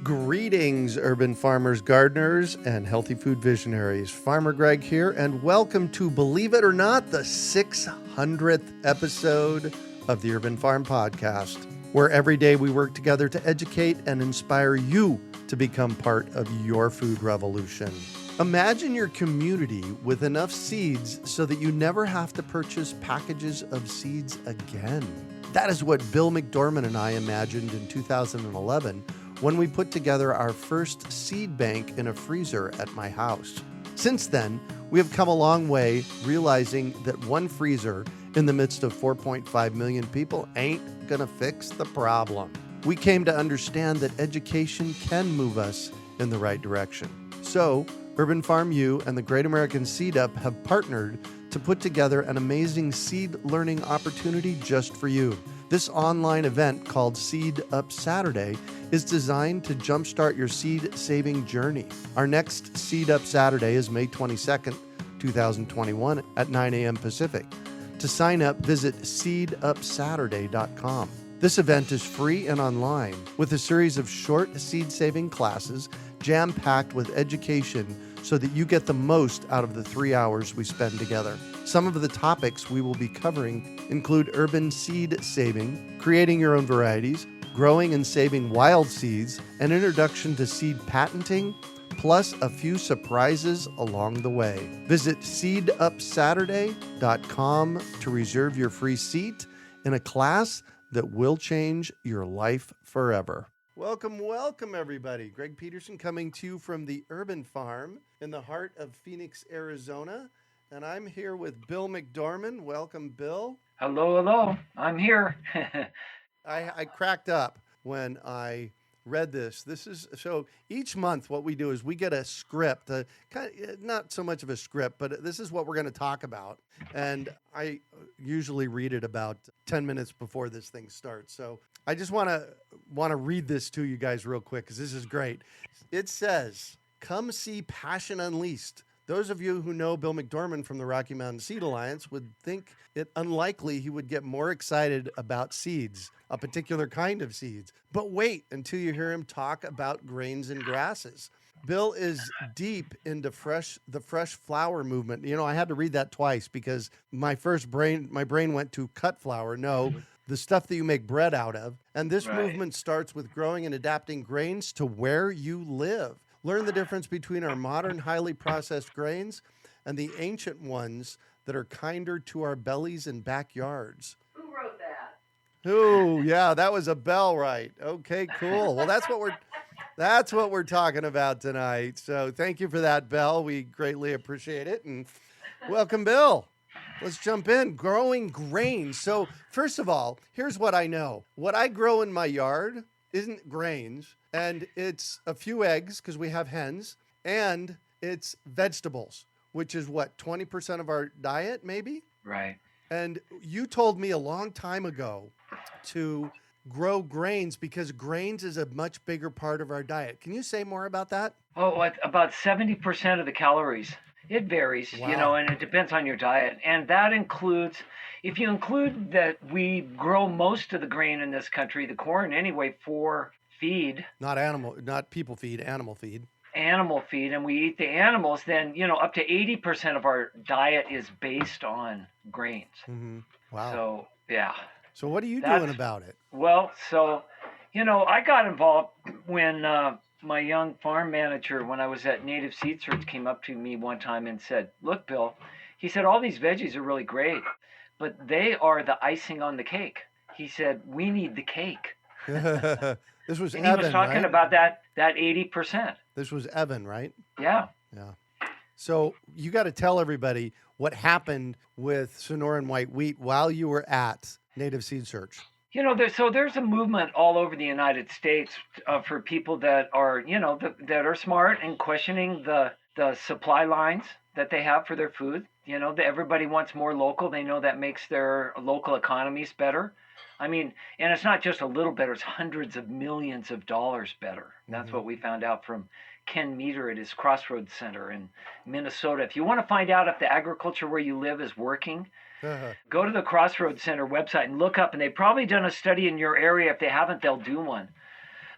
Greetings, urban farmers, gardeners, and healthy food visionaries. Farmer Greg here, and welcome to, believe it or not, the 600th episode of the Urban Farm Podcast, where every day we work together to educate and inspire you to become part of your food revolution. Imagine your community with enough seeds so that you never have to purchase packages of seeds again. That is what Bill McDorman and I imagined in 2011 when we put together our first seed bank in a freezer at my house. Since then, we have come a long way, realizing that one freezer in the midst of 4.5 million people ain't gonna fix the problem. We came to understand that education can move us in the right direction. So, Urban Farm U and the Great American Seed Up have partnered to put together an amazing seed learning opportunity just for you. This online event called Seed Up Saturday is designed to jumpstart your seed-saving journey. Our next Seed Up Saturday is May 22nd, 2021 at 9 a.m. Pacific. To sign up, visit seedupsaturday.com. This event is free and online with a series of short seed-saving classes jam-packed with education so that you get the most out of the 3 hours we spend together. Some of the topics we will be covering include urban seed saving, creating your own varieties, growing and saving wild seeds, an introduction to seed patenting, plus a few surprises along the way. Visit seedupsaturday.com to reserve your free seat in a class that will change your life forever. Welcome, everybody. Greg Peterson coming to you from the Urban Farm in the heart of Phoenix, Arizona. And I'm here with Bill McDorman. Welcome, Bill. Hello. I'm here. I cracked up when I read this. So each month what we do is we get a script, not so much of a script, but this is what we're going to talk about. And I usually read it about 10 minutes before this thing starts. So I just want to read this to you guys real quick because this is great. It says, "Come see Passion Unleashed. Those of you who know Bill McDorman from the Rocky Mountain Seed Alliance would think it unlikely he would get more excited about seeds, a particular kind of seeds. But wait until you hear him talk about grains and grasses. Bill is deep into the fresh flower movement." You know, I had to read that twice because my brain went to cut flour. No, the stuff that you make bread out of. And this movement starts with growing and adapting grains to where you live. Learn the difference between our modern, highly processed grains and the ancient ones that are kinder to our bellies and backyards. Who wrote that? Oh, yeah, that was a bell, right? Okay, cool. Well, that's what we're talking about tonight. So thank you for that, Bell. We greatly appreciate it. And welcome, Bill. Let's jump in. Growing grains. So first of all, here's what I know. What I grow in my yard isn't grains, and it's a few eggs because we have hens, and it's vegetables, which is what, 20% of our diet, maybe? Right. And you told me a long time ago to grow grains because grains is a much bigger part of our diet. Can you say more about that? Oh, about 70% of the calories. It varies, Wow. and it depends on your diet. And that includes, if you include that we grow most of the grain in this country, the corn anyway, for feed. Not people feed, animal feed. Animal feed, and we eat the animals, then, up to 80% of our diet is based on grains. Mm-hmm. Wow. So, yeah. So what are you doing about it? Well, I got involved when my young farm manager, when I was at Native Seed Search, came up to me one time and said, "Look, Bill," he said, "all these veggies are really great, but they are the icing on the cake." He said, "We need the cake." This was and Evan, he was talking right? about that 80%. This was Evan, right? Yeah. Yeah. So you got to tell everybody what happened with Sonoran white wheat while you were at Native Seed Search. There's a movement all over the United States for people that are, that are smart and questioning the supply lines that they have for their food. Everybody wants more local. They know that makes their local economies better. I mean, and it's not just a little better, it's hundreds of millions of dollars better. That's what we found out from Ken Meter at his Crossroads Center in Minnesota. If you want to find out if the agriculture where you live is working, go to the Crossroads Center website and look up, and they've probably done a study in your area. If they haven't, they'll do one.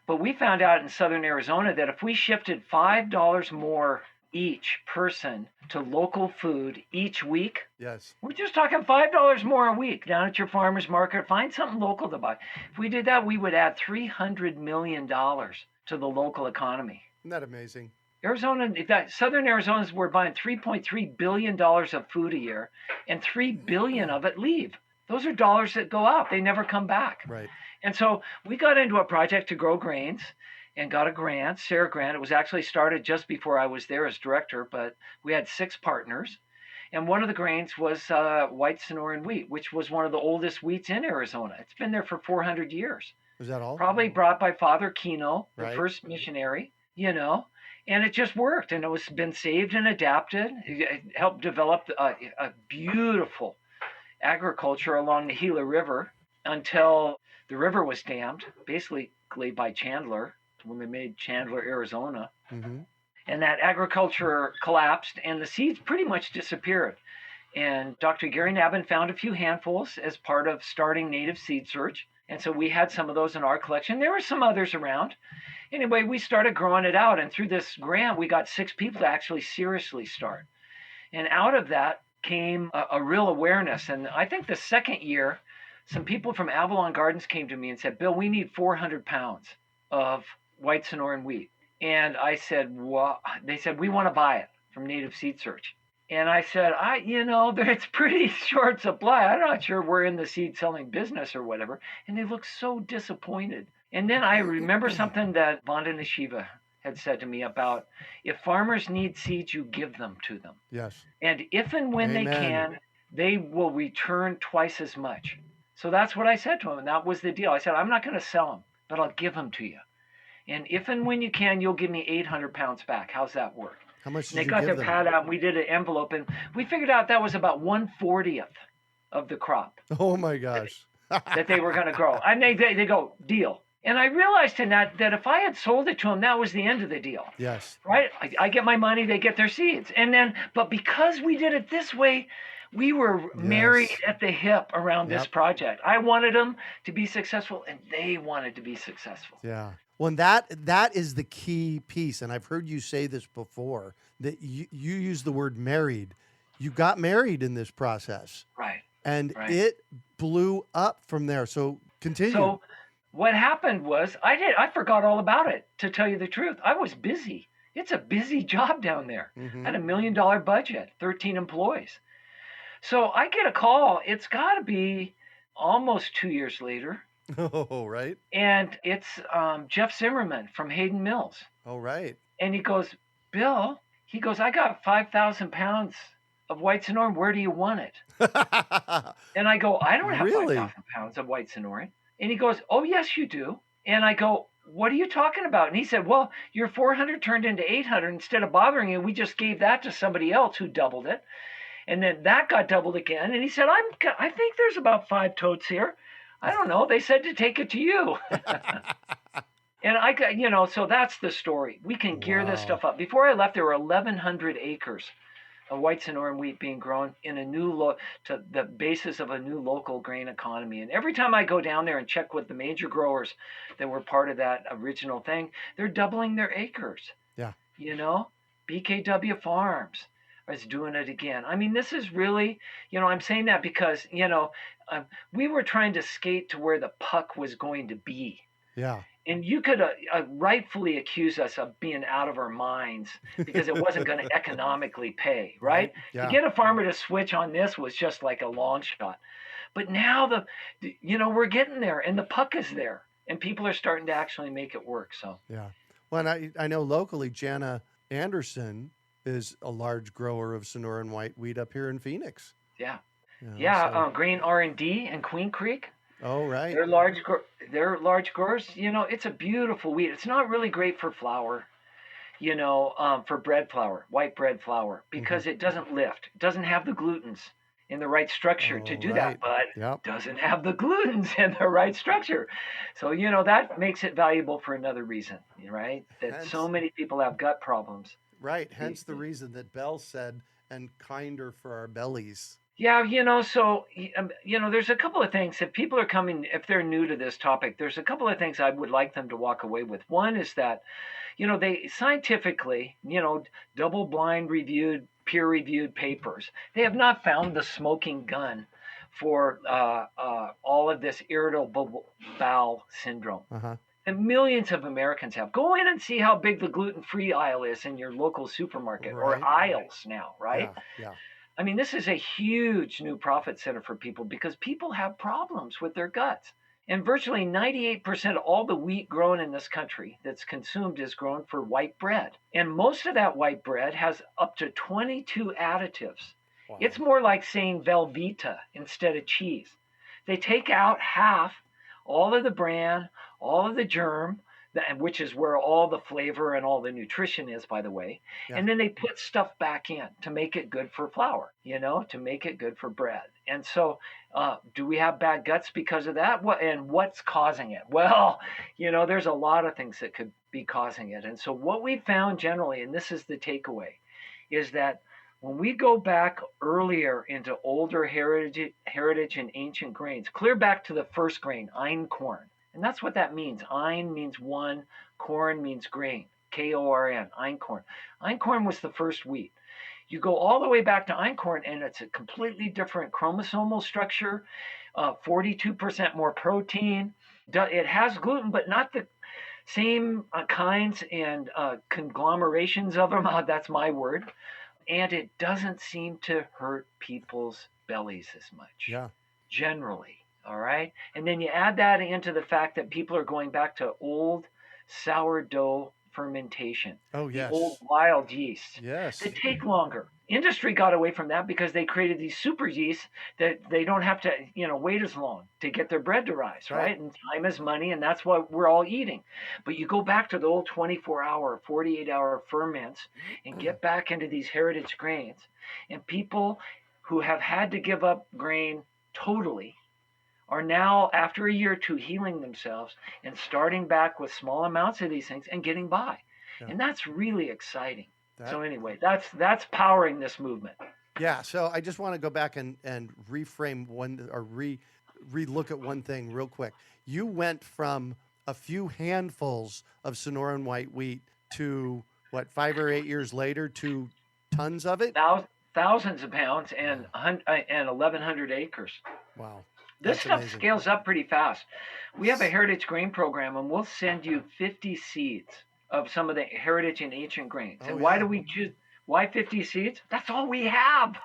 But we found out in southern Arizona that if we shifted $5 more each person to local food each week, Yes. we're just talking $5 more a week down at your farmer's market. Find something local to buy. If we did that, we would add $300 million to the local economy. Isn't that amazing? Southern Arizonans were buying $3.3 billion of food a year, and $3 billion of it leave. Those are dollars that go out. They never come back. Right. And so we got into a project to grow grains and got a grant, Sarah grant. It was actually started just before I was there as director, but we had 6 partners. And one of the grains was white Sonoran wheat, which was one of the oldest wheats in Arizona. It's been there for 400 years. Was that all? Probably brought by Father Kino, the Right. first missionary, and it just worked. And it was been saved and adapted. It helped develop a beautiful agriculture along the Gila River until the river was dammed, basically by Chandler, when they made Chandler, Arizona. Mm-hmm. And that agriculture collapsed and the seeds pretty much disappeared. And Dr. Gary Nabin found a few handfuls as part of starting Native Seed Search. And so we had some of those in our collection. There were some others around. Anyway, we started growing it out. And through this grant, we got 6 people to actually seriously start. And out of that came a real awareness. And I think the second year, some people from Avalon Gardens came to me and said, Bill, we need 400 pounds of white Sonoran wheat. And I said, well, they said, we want to buy it from Native Seed Search. And I said, it's pretty short supply. I'm not sure we're in the seed selling business or whatever. And they looked so disappointed. And then I remember something that Vandana Shiva had said to me about, if farmers need seeds, you give them to them. Yes. And if and when Amen. they can, they will return twice as much. So that's what I said to him. And that was the deal. I said, I'm not going to sell them, but I'll give them to you. And if and when you can, you'll give me 800 pounds back. How's that work? How much did They you got give their them? pad out, and we did an envelope, and we figured out that was about 1/40th of the crop Oh my gosh. that they were going to grow. And they go, deal. And I realized in that if I had sold it to them, that was the end of the deal. Yes. Right? I get my money, they get their seeds. But because we did it this way, we were married at the hip around this project. I wanted them to be successful, and they wanted to be successful. Yeah. Well, that is the key piece. And I've heard you say this before, that you use the word married. You got married in this process. Right. And it blew up from there. So continue. So what happened was I forgot all about it, to tell you the truth. I was busy. It's a busy job down there. Mm-hmm. I had $1 million budget, 13 employees. So I get a call. It's got to be almost 2 years later. Oh, right. And it's Jeff Zimmerman from Hayden Mills. Oh, right. And he goes, Bill, I got 5,000 pounds of white Sonoran. Where do you want it? And I go, I don't have 5,000 pounds of white Sonoran. And he goes, oh, yes, you do. And I go, what are you talking about? And he said, well, your 400 turned into 800. Instead of bothering you, we just gave that to somebody else who doubled it. And then that got doubled again. And he said, I think there's about 5 totes here. I don't know. They said to take it to you. And I got, so that's the story. We can gear this stuff up. Before I left, there were 1,100 acres of white Sonoran wheat being grown in to the basis of a new local grain economy. And every time I go down there and check with the major growers that were part of that original thing, they're doubling their acres. Yeah. BKW Farms is doing it again. I mean, this is really, I'm saying that because, we were trying to skate to where the puck was going to be. Yeah. And you could rightfully accuse us of being out of our minds because it wasn't going to economically pay, right? Yeah. To get a farmer to switch on this was just like a long shot. But now we're getting there, and the puck is there, and people are starting to actually make it work. So yeah. Well, and I know locally, Jana Anderson is a large grower of Sonoran white wheat up here in Phoenix. Yeah. So. Grain R&D in Queen Creek. Oh, right. They're large growers. It's a beautiful wheat. It's not really great for flour, for bread flour, white bread flour, because it doesn't lift. It doesn't have the glutens in the right structure to do that, but doesn't have the glutens in the right structure. So, that makes it valuable for another reason, right? That so many people have gut problems. Right. Hence the reason that Bell said, and kinder for our bellies. Yeah, there's a couple of things. If people are coming, if they're new to this topic, there's a couple of things I would like them to walk away with. One is that, they scientifically, double blind reviewed, peer reviewed papers, they have not found the smoking gun for all of this irritable bowel syndrome. Uh-huh. And millions of Americans have. Go in and see how big the gluten free aisle is in your local supermarket or Right. aisles now, right? Yeah. Yeah. I mean, this is a huge new profit center for people because people have problems with their guts. And virtually 98% of all the wheat grown in this country that's consumed is grown for white bread. And most of that white bread has up to 22 additives. Wow. It's more like saying Velveeta instead of cheese. They take out half, all of the bran, all of the germ, which is where all the flavor and all the nutrition is, by the way. Yeah. And then they put stuff back in to make it good for flour, to make it good for bread. And so, do we have bad guts because of that? And what's causing it? Well, there's a lot of things that could be causing it. And so, what we found generally, and this is the takeaway, is that when we go back earlier into older heritage and ancient grains, clear back to the first grain, einkorn. And that's what that means. Ein means one, korn means grain. Korn, einkorn. Einkorn was the first wheat. You go all the way back to einkorn, and it's a completely different chromosomal structure, 42% more protein. It has gluten, but not the same kinds and conglomerations of them. That's my word. And it doesn't seem to hurt people's bellies as much. Yeah. Generally. All right. And then you add that into the fact that people are going back to old sourdough fermentation. Oh, yes. The old wild yeast. Yes. They take longer. Industry got away from that because they created these super yeasts that they don't have to, wait as long to get their bread to rise, right? And time is money, and that's what we're all eating. But you go back to the old 24-hour, 48-hour ferments and get back into these heritage grains. And people who have had to give up grain totally are now, after a year or two, healing themselves and starting back with small amounts of these things and getting by. Yeah. And that's really exciting. So anyway, that's powering this movement. Yeah. So I just want to go back and reframe one or re-look at one thing real quick. You went from a few handfuls of Sonoran white wheat to what, 5 or 8 years later to tons of it? Thousands of pounds and 1,100 acres. Wow. This stuff scales up pretty fast. We have a heritage grain program, and we'll send you 50 seeds of some of the heritage and ancient grains. And why do we choose? Why 50 seeds? That's all we have.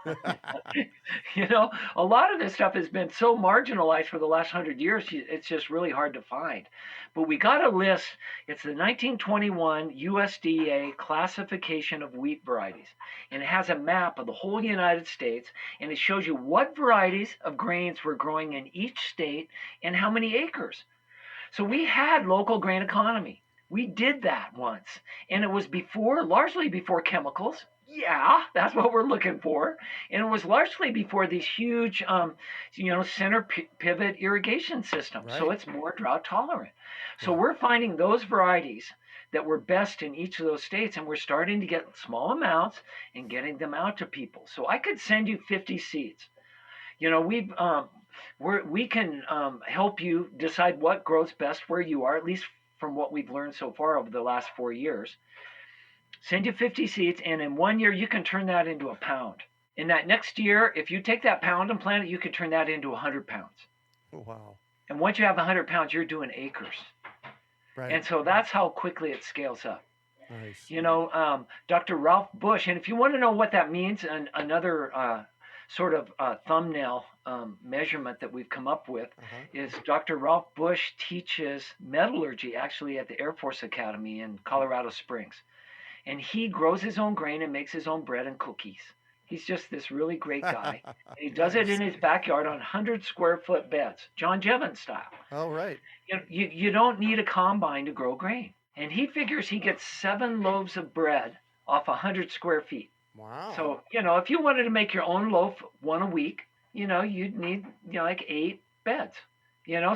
A lot of this stuff has been so marginalized for the last 100 years, it's just really hard to find. But we got a list. It's the 1921 USDA classification of wheat varieties. And it has a map of the whole United States, and it shows you what varieties of grains were growing in each state and how many acres. So we had local grain economy. We did that once, and it was largely before chemicals. Yeah, that's what we're looking for. And it was largely before these huge, center pivot irrigation systems. Right. So it's more drought tolerant. So we're finding those varieties that were best in each of those states, and we're starting to get small amounts and getting them out to people. So I could send you 50 seeds. We can help you decide what grows best where you are, at least from what we've learned so far over the last 4 years. Send you 50 seeds, and in 1 year, you can turn that into a pound. In that next year, if you take that pound and plant it, you can turn that into 100 pounds. Wow. And once you have 100 pounds, you're doing acres. Right. And so that's how quickly it scales up. Nice. Dr. Ralph Bush, and if you want to know what that means, another sort of thumbnail measurement that we've come up with is Dr. Ralph Bush teaches metallurgy actually at the Air Force Academy in Colorado Springs. And he grows his own grain and makes his own bread and cookies. He's just this really great guy. He does it in his backyard on 100 square foot beds, John Jevons style. Oh, right. You don't need a combine to grow grain. And he figures he gets 7 loaves of bread off 100 square feet. Wow. So, if you wanted to make your own loaf one a week, you'd need, like 8 beds.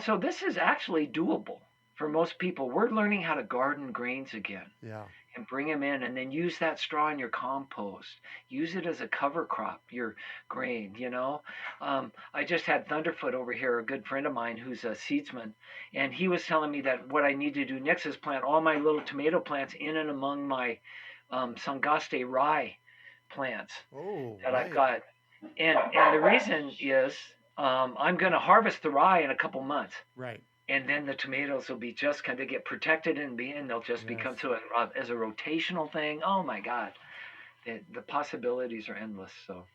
So this is actually doable. for most people, we're learning how to garden grains again Yeah. and bring them in, and then use that straw in your compost. Use it as a cover crop, your grain, you know. I just had Thunderfoot over here, a good friend of mine who's a seedsman, and he was telling me that what I need to do next is plant all my little tomato plants in and among my Sangaste rye plants Oh, that I've right. got. And the reason is I'm going to harvest the rye in a couple months, Right. and then the tomatoes will be just kind of get protected and they'll just Yes. become as a rotational thing. Oh my God, the possibilities are endless. So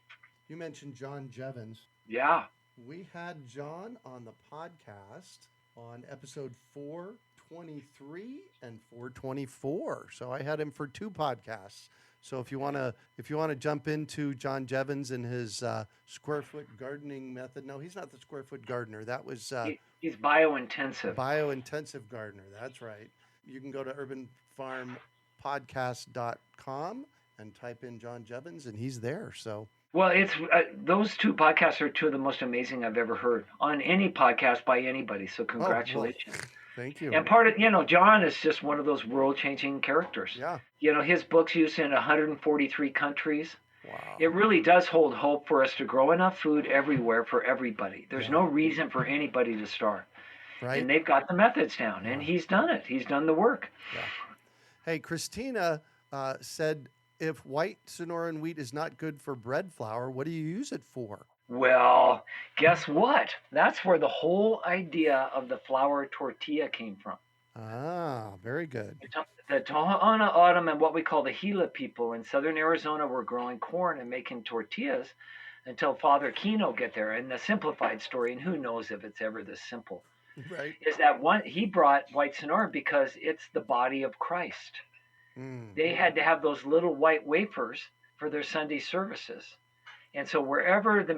You mentioned John Jevons. yeah, We had John on the podcast on episode 423 and 424. So I had him for 2 podcasts. So if you want to jump into John Jevons and his square foot gardening method. No, he's not the square foot gardener. That was he's biointensive. biointensive gardener. That's right. You can go to urbanfarmpodcast.com and type in John Jevons and he's there. So Well, it's those 2 podcasts are 2 of the most amazing I've ever heard on any podcast by anybody. So congratulations. Well, thank you. And part of, John is just one of those world-changing characters. Yeah. His book's used in 143 countries. Wow. It really does hold hope for us to grow enough food everywhere for everybody. There's Yeah. no reason for anybody to starve. Right. And they've got the methods down, and he's done it. He's done the work. Yeah. Hey, Christina said, if white Sonoran wheat is not good for bread flour, what do you use it for? Well, guess what? That's where the whole idea of the flour tortilla came from. Ah, very good. The Tohono O'odham and what we call the Gila people in southern Arizona were growing corn and making tortillas until Father Kino get there. And the simplified story, and who knows if it's ever this simple, Right. is that he brought white Sonoran because it's the body of Christ. Mm. They had to have those little white wafers for their Sunday services. And so wherever the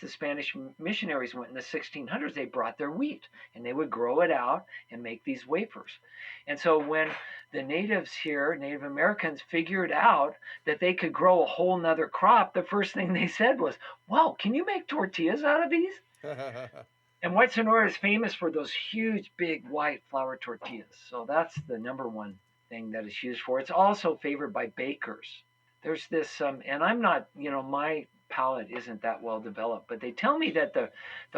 Spanish missionaries went in the 1600s, they brought their wheat and they would grow it out and make these wafers. And so when the natives here, Native Americans, figured out that they could grow a whole nother crop, the first thing they said was, wow, can you make tortillas out of these? And white Sonora is famous for those huge, big, white flour tortillas. So that's the number one thing that it's used for. It's also favored by bakers. There's this, and I'm not, my palate isn't that well developed, but they tell me that the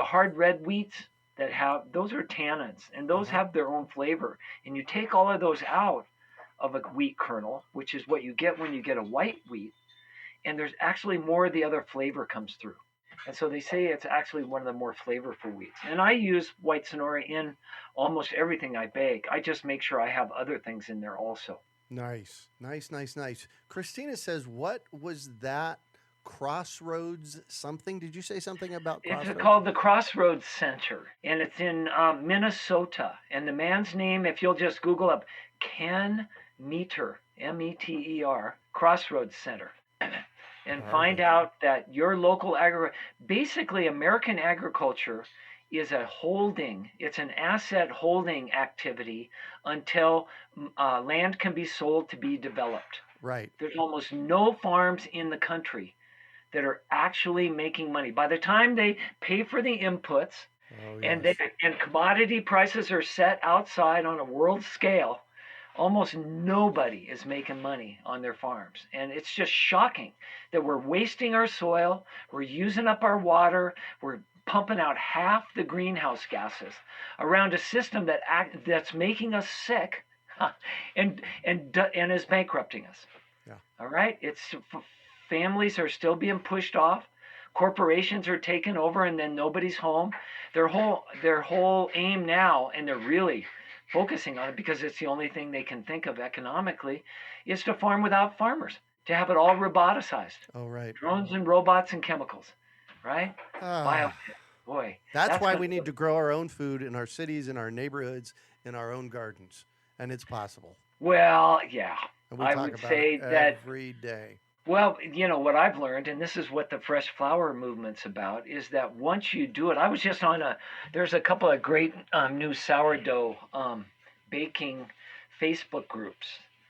hard red wheats that those are tannins, and those have their own flavor. And you take all of those out of a wheat kernel, which is what you get when you get a white wheat, and there's actually more of the other flavor comes through. And so they say it's actually one of the more flavorful wheats. And I use white Sonora in almost everything I bake. I just make sure I have other things in there also. Nice. Christina says, what was that Crossroads something? Did you say something about Crossroads? It's called the Crossroads Center, and it's in Minnesota. And the man's name, if you'll just Google up, Ken Meter, Meter, Crossroads Center. And find out that your local basically American agriculture is it's an asset holding activity until land can be sold to be developed. Right. There's almost no farms in the country that are actually making money. By the time they pay for the inputs and commodity prices are set outside on a world scale, almost nobody is making money on their farms. And it's just shocking that we're wasting our soil, we're using up our water, we're pumping out half the greenhouse gases around a system that's making us sick and is bankrupting us. Yeah. All right? Families are still being pushed off. Corporations are taking over, and then nobody's home. Their whole aim now, and they're really focusing on it because it's the only thing they can think of economically, is to farm without farmers, to have it all roboticized. Oh, right. Drones and robots and chemicals, right? Boy. That's why we need to grow our own food in our cities, in our neighborhoods, in our own gardens. And it's possible. Well, yeah. And we I talk would about say it that every day. Well, what I've learned, and this is what the fresh flour movement's about, is that once you do it, I was just there's a couple of great new sourdough baking Facebook groups.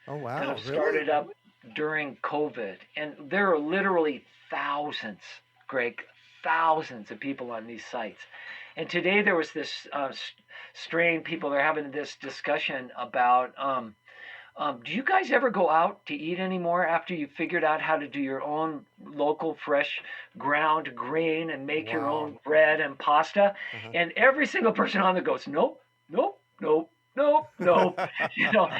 Oh, wow. That have Really? started up during COVID. And there are literally thousands, Greg, thousands of people on these sites. And today there was this strain people are having this discussion about. Do you guys ever go out to eat anymore after you figured out how to do your own local fresh ground grain and make your Wow. own bread and pasta? Uh-huh. And every single person on there goes, nope, nope, nope, nope, nope.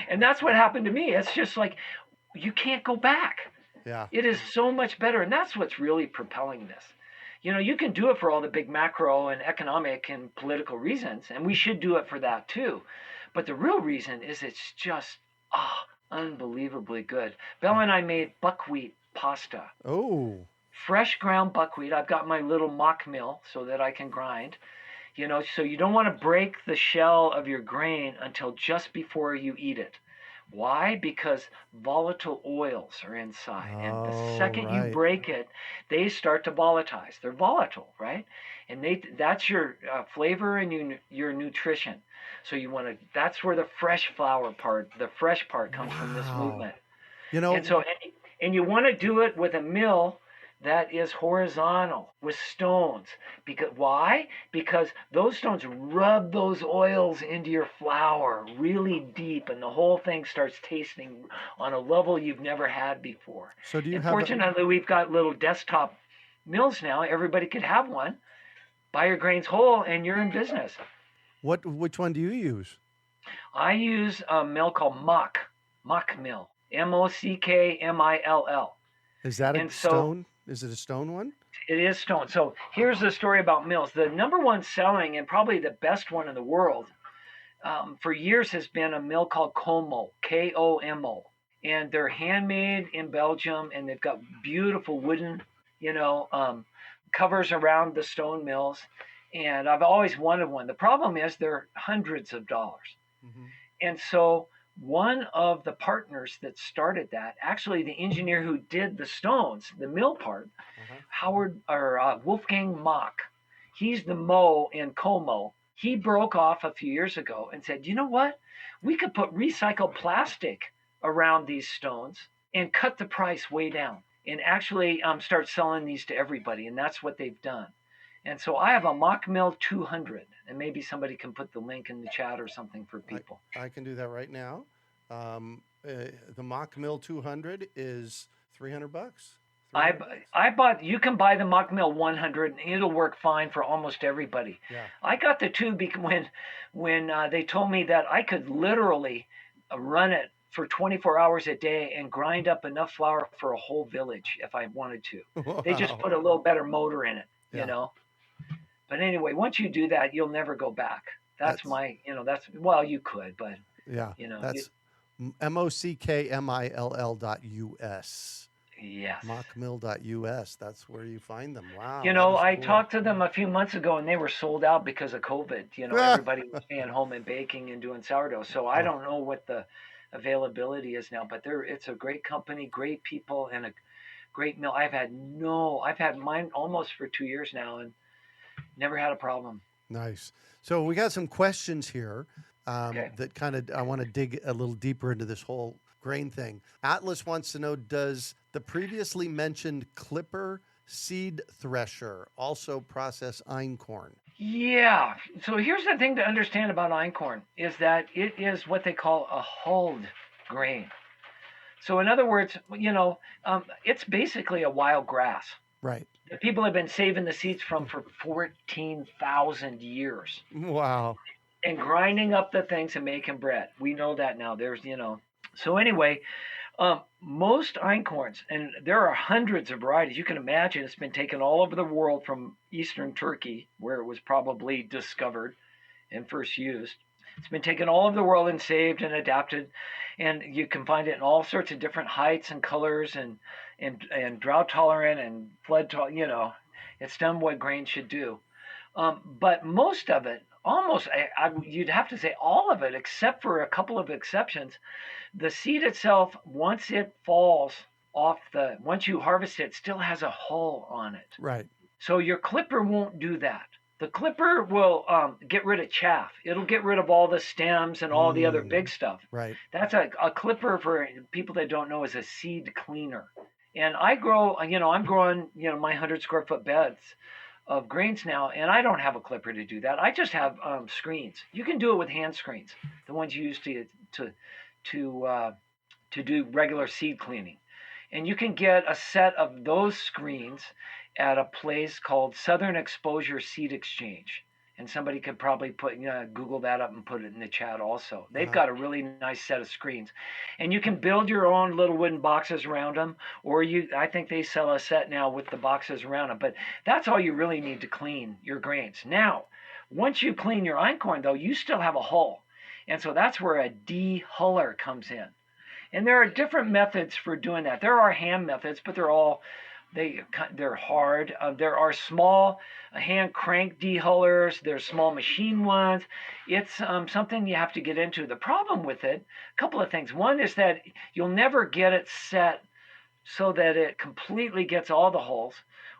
And that's what happened to me. It's just like you can't go back. Yeah. It is so much better, and that's what's really propelling this. You can do it for all the big macro and economic and political reasons, and we should do it for that too. But the real reason is it's just unbelievably good. Bella and I made buckwheat pasta. Oh. Fresh ground buckwheat. I've got my little mock mill so that I can grind. So you don't want to break the shell of your grain until just before you eat it. Why? Because volatile oils are inside. And the second you break it, they start to volatilize. They're volatile, right? And that's your flavor and your nutrition. So that's where the fresh flour part, the fresh part comes from this movement. And you want to do it with a mill that is horizontal with stones. Why? Because those stones rub those oils into your flour really deep, and the whole thing starts tasting on a level you've never had before. So fortunately, we've got little desktop mills now. Everybody could have one. Buy your grains whole, and you're in business. Which one do you use? I use a mill called Mock Mill, Mockmill. Is that a stone? Is it a stone one? It is stone. So here's the story about mills. The number one selling and probably the best one in the world for years has been a mill called Como, Komo. And they're handmade in Belgium, and they've got beautiful wooden, covers around the stone mills. And I've always wanted one. The problem is they're hundreds of dollars. Mm-hmm. And so one of the partners that started that, actually the engineer who did the stones, the mill part, Wolfgang Mock, he's the Mo in Como. He broke off a few years ago and said, you know what? We could put recycled plastic around these stones and cut the price way down and actually start selling these to everybody. And that's what they've done. And so I have a Mock Mill 200, and maybe somebody can put the link in the chat or something for people. I can do that right now. The Mock Mill 200 is $300. You can buy the Mock Mill 100, and it'll work fine for almost everybody. Yeah. I got the two when they told me that I could literally run it for 24 hours a day and grind up enough flour for a whole village if I wanted to. Wow. They just put a little better motor in it, But anyway, once you do that, you'll never go back. You could, but that's mockmill.us. Yes. Mockmill.us. That's where you find them. Wow. I talked to them a few months ago, and they were sold out because of COVID. Everybody was staying home and baking and doing sourdough. So I don't know what the availability is now, but it's a great company, great people, and a great mill. I've had mine almost for 2 years now, and never had a problem. Nice. So we got some questions here that kind of, I want to dig a little deeper into this whole grain thing. Atlas wants to know, does the previously mentioned clipper seed thresher also process einkorn? Yeah. So here's the thing to understand about einkorn is that it is what they call a hulled grain. So in other words, it's basically a wild grass. Right. That people have been saving the seeds from for 14,000 years. Wow. And grinding up the things and making bread. We know that now. So anyway, most einkorns, and there are hundreds of varieties. You can imagine it's been taken all over the world from eastern Turkey, where it was probably discovered and first used. It's been taken all over the world and saved and adapted, and you can find it in all sorts of different heights and colors and drought tolerant and flood tolerant. It's done what grain should do. But most of it, almost, you'd have to say all of it, except for a couple of exceptions, the seed itself, once it falls once you harvest it, still has a hull on it. Right. So your clipper won't do that. The clipper will get rid of chaff. It'll get rid of all the stems and all the other big stuff. Right. That's a clipper, for people that don't know, is a seed cleaner. And I grow, I'm growing, my 100 square foot beds of grains now, and I don't have a clipper to do that. I just have screens. You can do it with hand screens, the ones you use to do regular seed cleaning. And you can get a set of those screens at a place called Southern Exposure Seed Exchange. And somebody could probably Google that up and put it in the chat also. They've got a really nice set of screens. And you can build your own little wooden boxes around them, or I think they sell a set now with the boxes around them. But that's all you really need to clean your grains. Now, once you clean your einkorn, though, you still have a hull. And so that's where a de-huller comes in. And there are different methods for doing that. There are hand methods, but they're hard. There are small hand crank dehullers. There's small machine ones. It's something you have to get into. The problem with it, a couple of things. One is that you'll never get it set so that it completely gets all the hulls,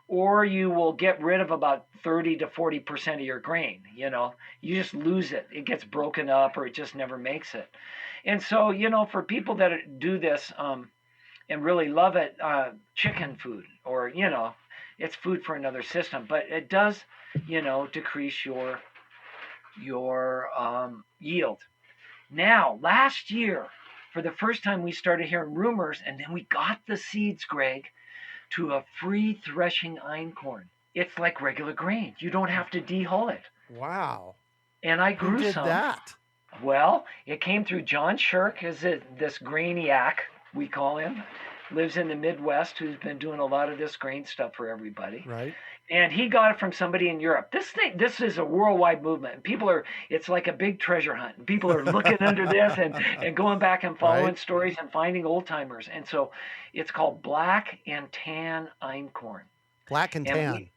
or you will get rid of about 30 to 40% of your grain. You just lose it. It gets broken up, or it just never makes it. And so, for people that do this and really love it, chicken food, or, it's food for another system, but it does, decrease your yield. Now, last year, for the first time, we started hearing rumors, and then we got the seeds, Greg, to a free threshing einkorn. It's like regular grain. You don't have to de-hull it. Wow. And I grew Who did some. that? Well, it came through John Shirk, this grainiac, we call him, lives in the Midwest, who's been doing a lot of this grain stuff for everybody. Right. And he got it from somebody in Europe. This is a worldwide movement. It's like a big treasure hunt. And people are looking under this and going back and following stories and finding old timers. And so it's called black and tan einkorn. Black and tan.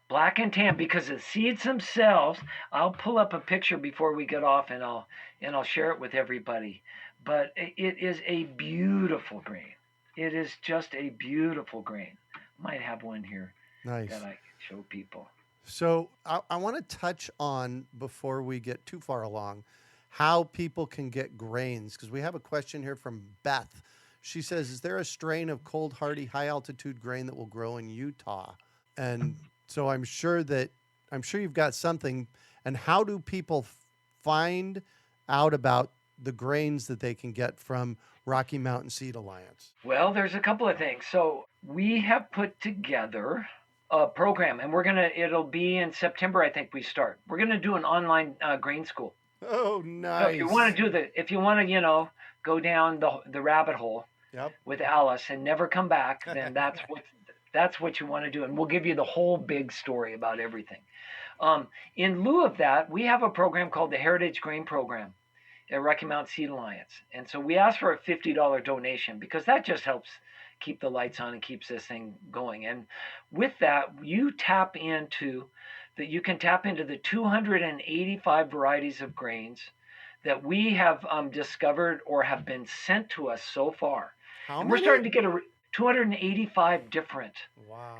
Black and tan, because the seeds themselves, I'll pull up a picture before we get off, and I'll share it with everybody. But it is a beautiful grain. It is just a beautiful grain. Might have one here. Nice. That I can show people. So I want to touch on, before we get too far along, how people can get grains, because we have a question here from Beth. She says, is there a strain of cold, hardy, high-altitude grain that will grow in Utah? And so I'm sure you've got something. And how do people find out about the grains that they can get from Rocky Mountain Seed Alliance? Well, there's a couple of things. So we have put together a program, and it'll be in September, I think we start. We're going to do an online grain school. Oh, nice. So if you want to go down the rabbit hole with Alice and never come back, then that's what you want to do. And we'll give you the whole big story about everything. In lieu of that, we have a program called the Heritage Grain Program at Rocky Mountain Seed Alliance. And so we ask for a $50 donation, because that just helps keep the lights on and keeps this thing going. And with that, you can tap into the 285 varieties of grains that we have discovered or have been sent to us so far. And we're starting to get 285 different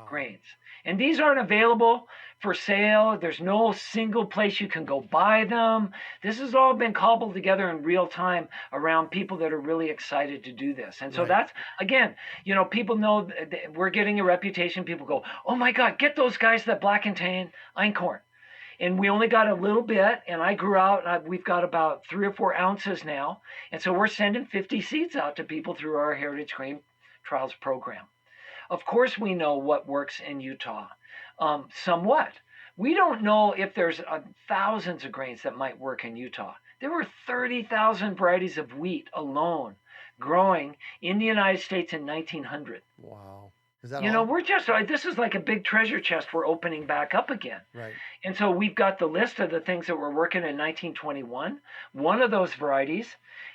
grains. And these aren't available for sale. There's no single place you can go buy them. This has all been cobbled together in real time around people that are really excited to do this. And so that's, again, people know we're getting a reputation. People go, oh my God, get those guys that black and tan einkorn. And we only got a little bit, and I grew out. We've got about 3 or 4 ounces now. And so we're sending 50 seeds out to people through our Heritage Grain Trials program. Of course, we know what works in Utah, somewhat. We don't know if there's thousands of grains that might work in Utah. There were 30,000 varieties of wheat alone growing in the United States in 1900. Wow. Is that all? This is like a big treasure chest we're opening back up again. Right. And so we've got the list of the things that were working in 1921. One of those varieties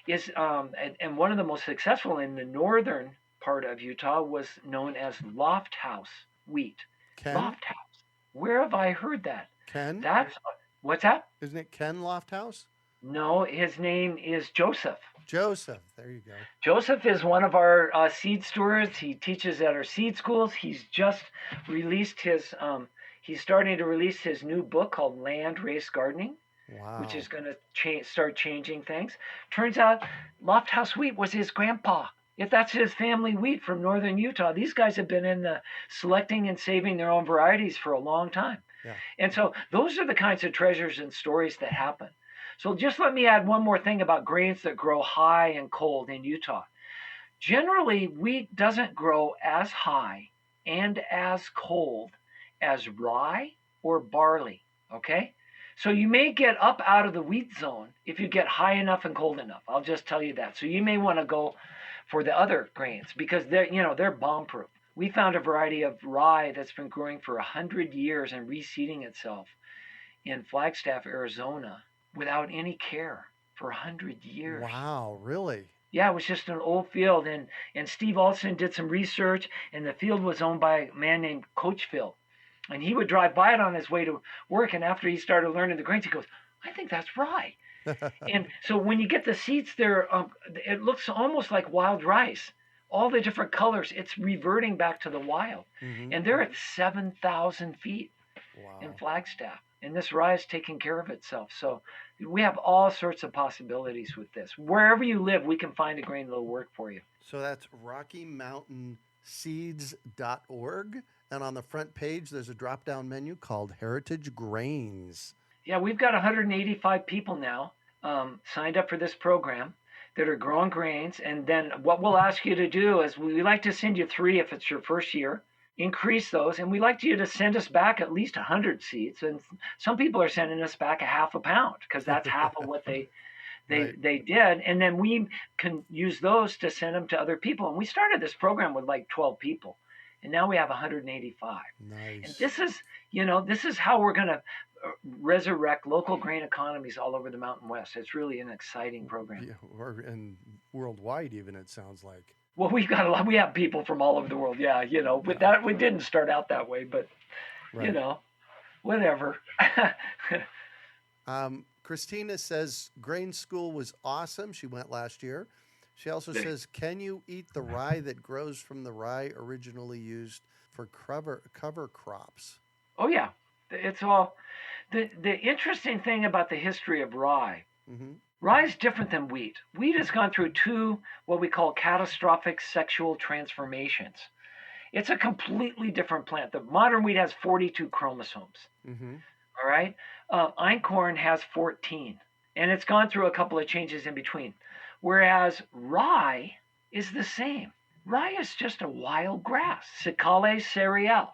is, and one of the most successful in the northern part of Utah, was known as Loft House wheat. Ken? Loft House. Where have I heard that? Ken? What's that? Isn't it Ken Lofthouse? No, his name is Joseph. Joseph. There you go. Joseph is one of our seed stewards. He teaches at our seed schools. He's just released he's starting to release his new book called Land Race Gardening. Wow. Which is going to start changing things. Turns out Loft House wheat was his grandpa. If that's his family wheat from northern Utah, these guys have been in the selecting and saving their own varieties for a long time. Yeah. And so those are the kinds of treasures and stories that happen. So just let me add one more thing about grains that grow high and cold in Utah. Generally, wheat doesn't grow as high and as cold as rye or barley. Okay? So you may get up out of the wheat zone if you get high enough and cold enough. I'll just tell you that. So you may want to go for the other grains because they're bomb proof. We found a variety of rye that's been growing for 100 years and reseeding itself in Flagstaff, Arizona without any care for 100 years. Wow, really? Yeah, it was just an old field, and Steve Alston did some research, and the field was owned by a man named Coach Phil, and he would drive by it on his way to work, and after he started learning the grains, he goes, "I think that's rye." And so when you get the seeds there, it looks almost like wild rice. All the different colors, it's reverting back to the wild, and they're at 7,000 feet in Wow. Flagstaff, and this rye is taking care of itself. So we have all sorts of possibilities with this. Wherever you live, we can find a grain that'll work for you. So that's RockyMountainSeeds.org. And on the front page, there's a drop down menu called Heritage Grains. Yeah, we've got 185 people now signed up for this program that are growing grains. And then what we'll ask you to do is we like to send you 3 if it's your first year. Increase those, and we like you to send us back at least 100 seeds. And some people are sending us back a half a pound because that's half of what they did, and then we can use those to send them to other people. And we started this program with like 12 people, and now we have 185. Nice. And this is how we're going to resurrect local grain economies all over the Mountain West. It's really an exciting program. Yeah, and worldwide, even, it sounds like. Well, we have people from all over the world. Yeah, but that we didn't start out that way, but Right. Whatever. Christina says grain school was awesome. She went last year. She also says, can you eat the rye that grows from the rye originally used for cover crops? Oh yeah, it's all the interesting thing about the history of rye. Rye is different than wheat. Wheat has gone through 2 what we call catastrophic sexual transformations. It's a completely different plant. The modern wheat has 42 chromosomes. All right? Einkorn has 14, and it's gone through a couple of changes in between. Whereas rye is the same. Rye is just a wild grass. Cicale cereale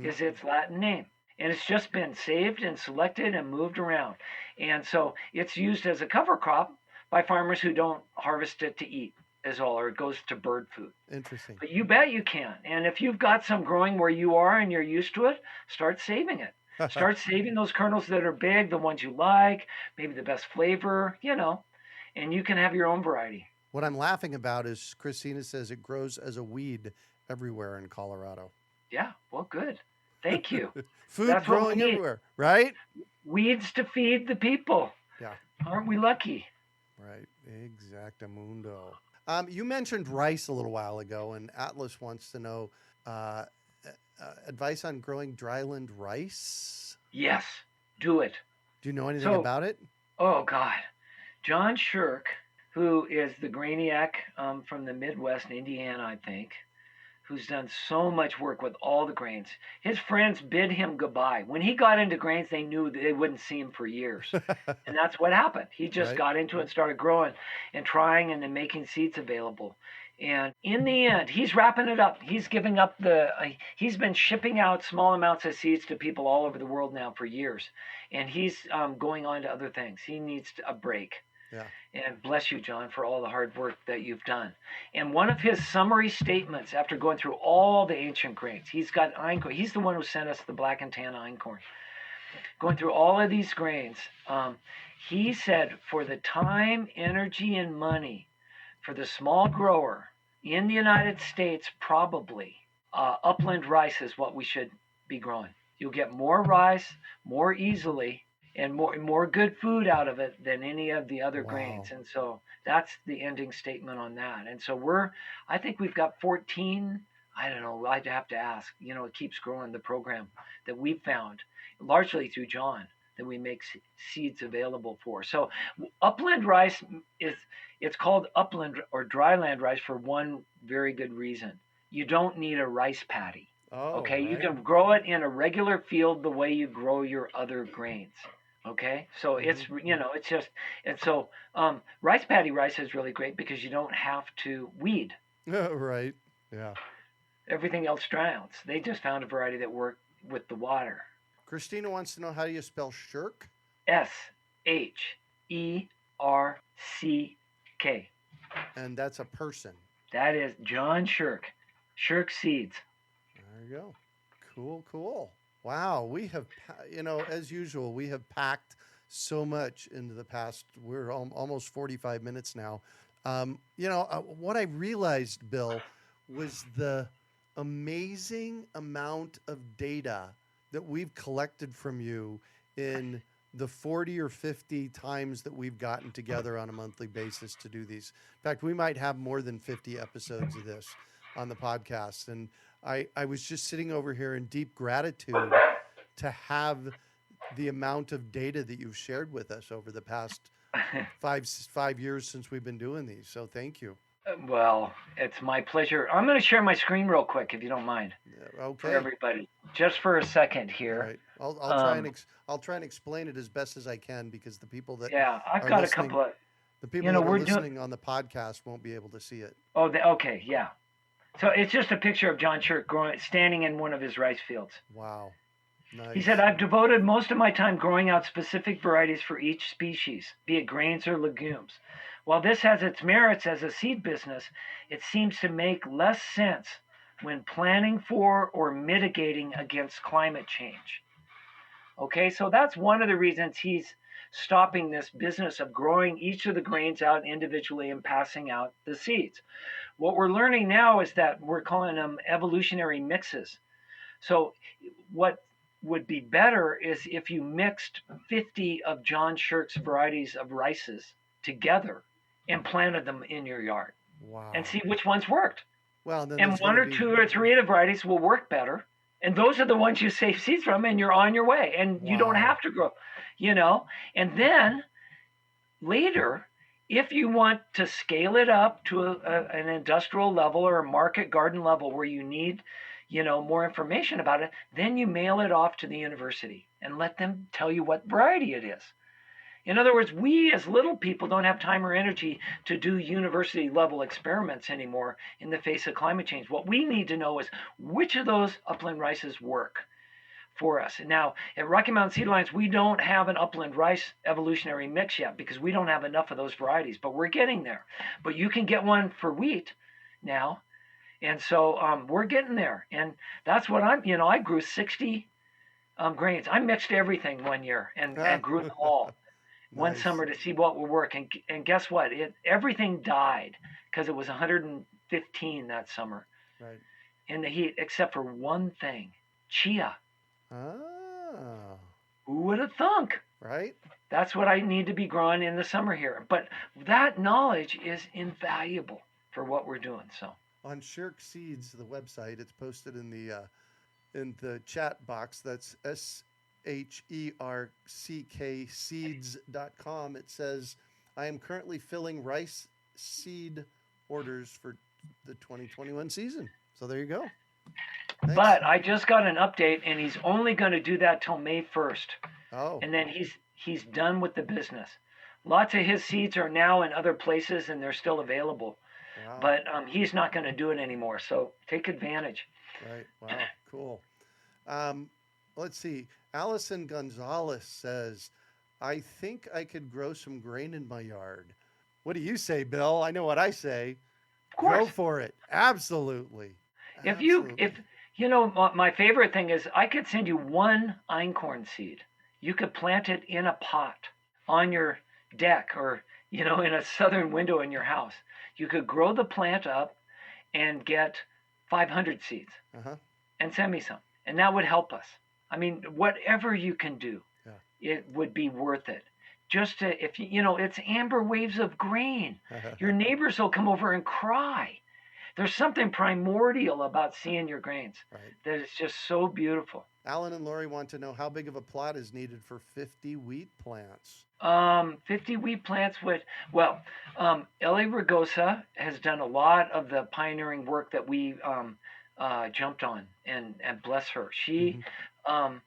is its Latin name. And it's just been saved and selected and moved around. And so it's used as a cover crop by farmers who don't harvest it to eat is all, or it goes to bird food. Interesting. But you bet you can. And if you've got some growing where you are and you're used to it, start saving it. Start saving those kernels that are big, the ones you like, maybe the best flavor, and you can have your own variety. What I'm laughing about is Christina says it grows as a weed everywhere in Colorado. Yeah, well, good. Thank you. Food That's what we growing need. everywhere, right? Weeds to feed the people. Yeah. Aren't we lucky? Right. Exactamundo. You mentioned rice a little while ago, and Atlas wants to know advice on growing dryland rice. Yes, do it. Do you know anything about it? Oh, God. John Shirk, who is the Grainiac from the Midwest, Indiana, I think, who's done so much work with all the grains. His friends bid him goodbye. When he got into grains, they knew that they wouldn't see him for years. And that's what happened. He just got into it and started growing and trying and then making seeds available. And in the end, he's wrapping it up. He's giving up he's been shipping out small amounts of seeds to people all over the world now for years. And he's going on to other things. He needs a break. Yeah. And bless you, John, for all the hard work that you've done. And one of his summary statements after going through all the ancient grains, he's got einkorn. He's the one who sent us the black and tan einkorn. Going through all of these grains, he said, for the time, energy, and money for the small grower in the United States, probably upland rice is what we should be growing. You'll get more rice more easily and more good food out of it than any of the other grains. And so that's the ending statement on that. And so I think we've got 14, I don't know, I'd have to ask, it keeps growing, the program that we found, largely through John, that we make seeds available for. So upland rice it's called upland or dryland rice for one very good reason. You don't need a rice paddy. Oh, Okay, you right. can grow it in a regular field the way you grow your other grains. Okay, so Mm-hmm. it's just, and so rice paddy rice is really great because you don't have to weed. Right. Yeah. Everything else drowns. They just found a variety that worked with the water. Christina wants to know, how do you spell shirk? Sherck. And that's a person. That is John Shirk. Shirk seeds. There you go. Cool, cool. Wow, we have, as usual, we have packed so much into the past. We're almost 45 minutes now. What I realized, Bill, was the amazing amount of data that we've collected from you in the 40 or 50 times that we've gotten together on a monthly basis to do these. In fact, we might have more than 50 episodes of this on the podcast. And I was just sitting over here in deep gratitude to have the amount of data that you've shared with us over the past 5 years since we've been doing these. So thank you. Well, it's my pleasure. I'm going to share my screen real quick, if you don't mind, for Okay. everybody, just for a second All here. right. I'll try and explain it as best as I can, because the people that Yeah, I've are got a listening, couple of, the people that are we're doing. listening on the podcast won't be able to see it. Oh, okay, yeah. So it's just a picture of John Shirk standing in one of his rice fields. Wow. Nice. He said, I've devoted most of my time growing out specific varieties for each species, be it grains or legumes. While this has its merits as a seed business, it seems to make less sense when planning for or mitigating against climate change. Okay, so that's one of the reasons he's stopping this business of growing each of the grains out individually and passing out the seeds. What we're learning now is that we're calling them evolutionary mixes. So what would be better is if you mixed 50 of John Shirk's varieties of rices together and planted them in your yard. Wow. And see which ones worked. Well, then And one or two or three of the varieties will work better. And those are the ones you save seeds from, and you're on your way. And you don't have to grow, And then later, if you want to scale it up to an industrial level or a market garden level where you need, more information about it, then you mail it off to the university and let them tell you what variety it is. In other words, we as little people don't have time or energy to do university level experiments anymore in the face of climate change. What we need to know is which of those upland rices work for us. And now at Rocky Mountain Seed Alliance, we don't have an upland rice evolutionary mix yet because we don't have enough of those varieties, but we're getting there. But you can get one for wheat now. And so we're getting there. And that's what I grew 60 grains. I mixed everything one year and grew them all. One summer to see what would work, and guess what? Everything died because it was 115 that summer, right, in the heat, except for one thing: chia. Ah. Who would have thunk? Right. That's what I need to be growing in the summer here. But that knowledge is invaluable for what we're doing. So on Shirk Seeds, the website, it's posted in the chat box. That's SHERCK seeds.com. It says, I am currently filling rice seed orders for the 2021 season. So there you go. Thanks. But I just got an update, and he's only going to do that till May 1st. Oh. And then he's done with the business. Lots of his seeds are now in other places, and they're still available. Wow. But he's not going to do it anymore. So take advantage. Right. Wow. Cool. Let's see. Allison Gonzalez says, I think I could grow some grain in my yard. What do you say, Bill? I know what I say. Of course. Go for it. Absolutely. If my favorite thing is I could send you one einkorn seed. You could plant it in a pot on your deck or, in a southern window in your house. You could grow the plant up and get 500 seeds and send me some. And that would help us. I mean, whatever you can do, it would be worth it. Just to, it's amber waves of grain. Your neighbors will come over and cry. There's something primordial about seeing your grains that is just so beautiful. Alan and Lori want to know how big of a plot is needed for 50 wheat plants. 50 wheat plants L.A. Ragosa has done a lot of the pioneering work that we jumped on, and bless her. She, Hmm. um,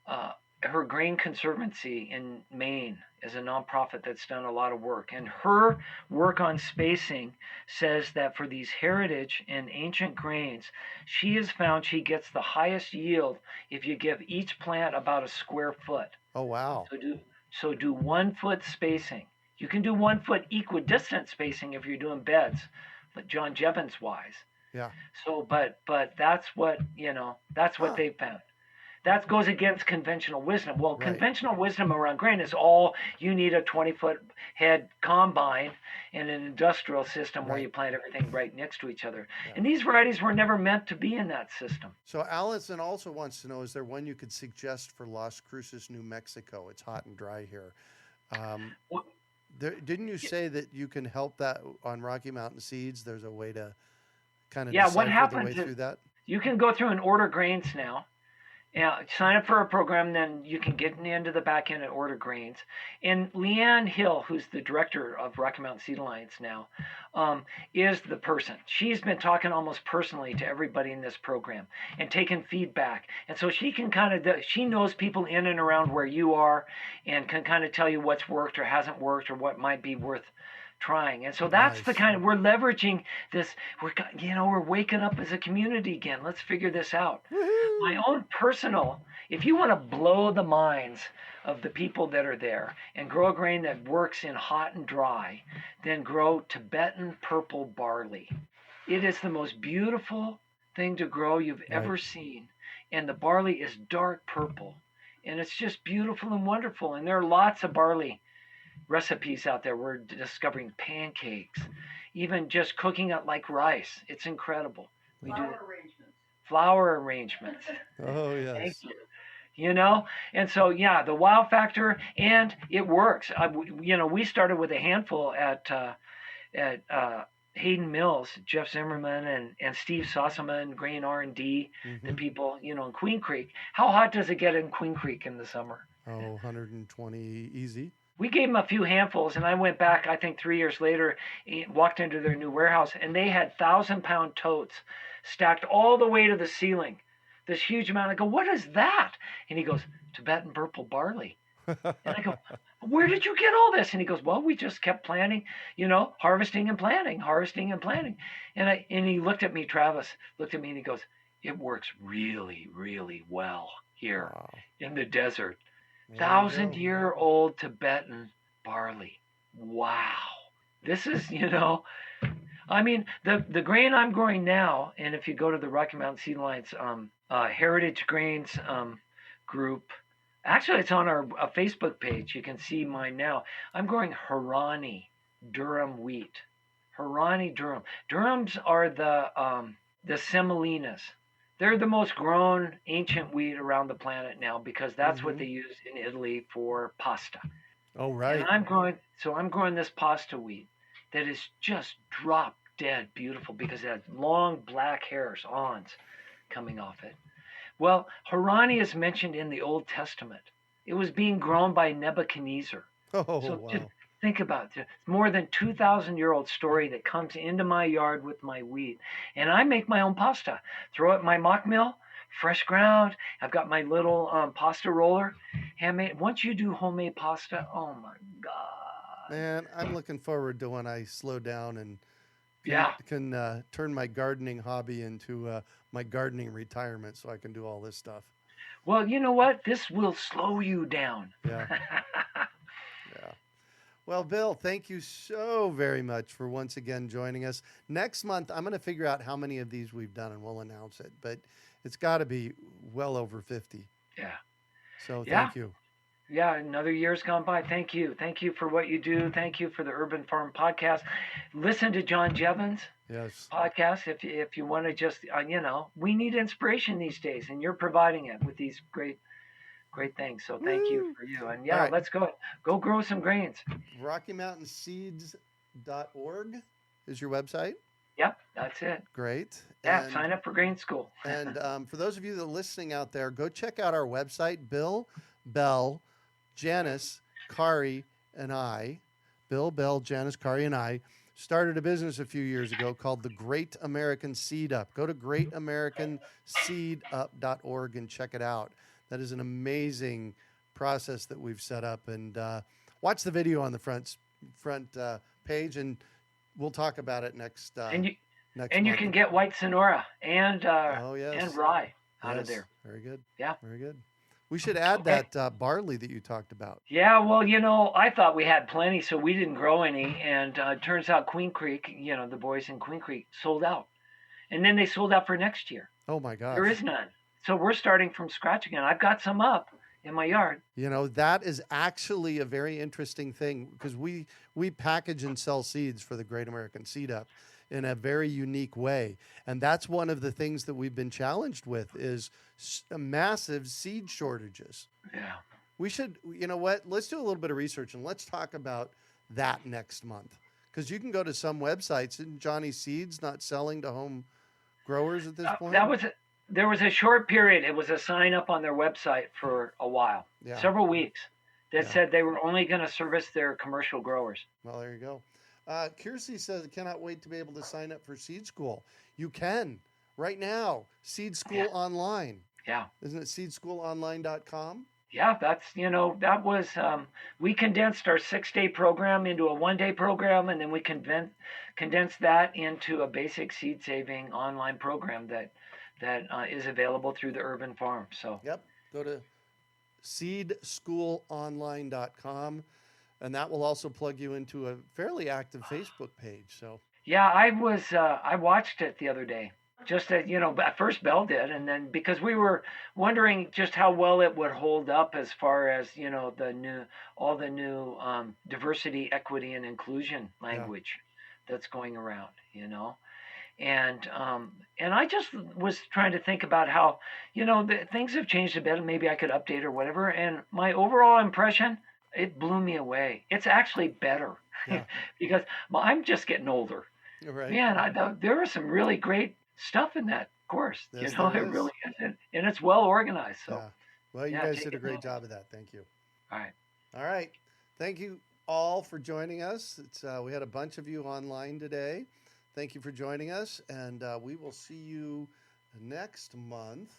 uh, her Grain Conservancy in Maine is a nonprofit that's done a lot of work, and her work on spacing says that for these heritage and ancient grains, she has found she gets the highest yield if you give each plant about a square foot. Oh, wow. So do 1 foot spacing. You can do 1 foot equidistant spacing if you're doing beds, but John Jevons wise. Yeah. So, but that's what that's what Huh. they found. That goes against conventional wisdom. Well, Right. conventional wisdom around grain is all you need a 20-foot head combine in an industrial system where Right. you plant everything right next to each other. Yeah. And these varieties were never meant to be in that system. So Allison also wants to know, is there one you could suggest for Las Cruces, New Mexico? It's hot and dry here. Um, Well, didn't you say that you can help that on Rocky Mountain Seeds? There's a way to kind of yeah, what decipher the way happens is through that? you can go through and order grains now. Yeah, sign up for a program, then you can get into the back end and order grains. And Leanne Hill, who's the director of Rocky Mountain Seed Alliance now, is the person. She's been talking almost personally to everybody in this program and taking feedback. And so she can she knows people in and around where you are and can kind of tell you what's worked or hasn't worked or what might be worth trying. And so that's the Nice. kind of we're leveraging this. We're waking up as a community again. Let's figure this out. My Woohoo! own personal, if you want to blow the minds of the people that are there and grow a grain that works in hot and dry, then grow Tibetan purple barley. It is the most beautiful thing to grow you've Right. ever seen. And the barley is dark purple. And it's just beautiful and wonderful. And there are lots of barley recipes out there. We're discovering pancakes, even just cooking it like rice. It's incredible. We do flower arrangements. Oh, Thank yes. you. And so yeah, the wow factor, and it works. We started with a handful at Hayden Mills, Jeff Zimmerman and Steve Sossaman, Grain R&D, the Hmm. people in Queen Creek. How hot does it get in Queen Creek in the summer? Oh, 120 easy. We gave them a few handfuls, and I went back, I think 3 years later, walked into their new warehouse, and they had 1,000-pound totes stacked all the way to the ceiling. This huge amount. I go, what is that? And he goes, Tibetan purple barley. And I go, where did you get all this? And he goes, well, we just kept planting, harvesting and planting, harvesting and planting. And he looked at me, Travis looked at me, and he goes, it works really, really well here Wow. in the desert. There you Thousand go. year old Tibetan barley. Wow. This is, I mean, the grain I'm growing now, and if you go to the Rocky Mountain Seed Alliance Heritage Grains group, actually it's on our Facebook page. You can see mine now. I'm growing Harani Durham wheat. Harani Durham. Durhams are the semolinas. They're the most grown ancient wheat around the planet now because that's what Hmm. they use in Italy for pasta. Oh, And right. I'm growing this pasta wheat that is just drop dead beautiful because it has long black hairs, awns coming off it. Well, Harani is mentioned in the Old Testament. It was being grown by Nebuchadnezzar. Oh, So just wow. think about it. It's more than 2,000-year-old story that comes into my yard with my wheat. And I make my own pasta. Throw it in my mock mill, fresh ground. I've got my little pasta roller, handmade. Once you do homemade pasta, oh my God. Man, I'm looking forward to when I slow down and can Yeah. can turn my gardening hobby into my gardening retirement, so I can do all this stuff. Well, you know what? This will slow you down. Yeah, yeah. Well, Bill, thank you so very much for once again joining us. Next month, I'm going to figure out how many of these we've done, and we'll announce it. But it's got to be well over 50. Yeah. So Yeah. thank you. Yeah, another year's gone by. Thank you. Thank you for what you do. Thank you for the Urban Farm podcast. Listen to John Jevons' Yes. podcast if you want to just, we need inspiration these days, and you're providing it with these great things. So thank you Woo! for you. And All yeah, right. let's go grow some grains. RockyMountainSeeds.org is your website. Yep, that's it. Great. Yeah, And sign up for grain school. and for those of you that are listening out there, go check out our website. Bill, Bell, Janice, Kari, and I, Bill, Bell, Janice, Kari, and I started a business a few years ago called the Great American Seed Up. Go to greatamericanseedup.org and check it out. That is an amazing process that we've set up. And watch the video on the front page, and we'll talk about it next And you month. can get white Sonora and yes. and rye out of there. Very good. Yeah. Very good. We should add that barley that you talked about. Yeah, well, I thought we had plenty, so we didn't grow any. And it turns out Queen Creek, the boys in Queen Creek sold out. And then they sold out for next year. Oh, my gosh. There is none. So we're starting from scratch again. I've got some up in my yard. That is actually a very interesting thing, because we package and sell seeds for the Great American Seed Up in a very unique way. And that's one of the things that we've been challenged with is massive seed shortages. Yeah. We should, let's do a little bit of research and let's talk about that next month. Because you can go to some websites, and Johnny Seeds not selling to home growers at this point? There was a short period. It was a sign up on their website for a while, several weeks, that said they were only going to service their commercial growers. Well, there you go. Kiersey says, I cannot wait to be able to sign up for Seed School. You can right now. Seed School Online. Yeah. Isn't it seedschoolonline.com? Yeah, that's, that was, we condensed our 6-day program into a 1-day program, and then we condensed that into a basic seed saving online program that is available through the Urban Farm. So yep, go to seedschoolonline.com, and that will also plug you into a fairly active Facebook page. So yeah, I watched it the other day. Just at first Belle did, and then because we were wondering just how well it would hold up as far as all the new diversity, equity, and inclusion language that's going around, and I just was trying to think about how things have changed a bit, and maybe I could update or whatever. And my overall impression, it blew me away. It's actually better because I'm just getting older. Right. Man, there was some really great stuff in that course. It really is, and it's well organized. So, well, you guys did a great job of that. Thank you. All right. Thank you all for joining us. We had a bunch of you online today. Thank you for joining us, and we will see you next month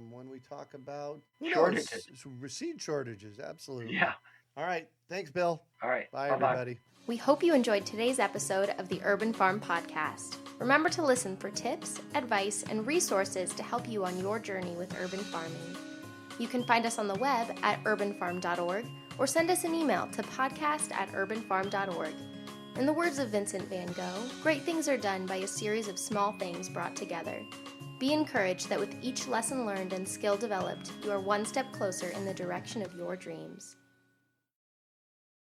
when we talk about seed shortages. Absolutely. Yeah. All right. Thanks, Bill. All right. Bye, everybody. We hope you enjoyed today's episode of the Urban Farm Podcast. Remember to listen for tips, advice, and resources to help you on your journey with urban farming. You can find us on the web at urbanfarm.org or send us an email to podcast@urbanfarm.org. In the words of Vincent van Gogh, great things are done by a series of small things brought together. Be encouraged that with each lesson learned and skill developed, you are one step closer in the direction of your dreams.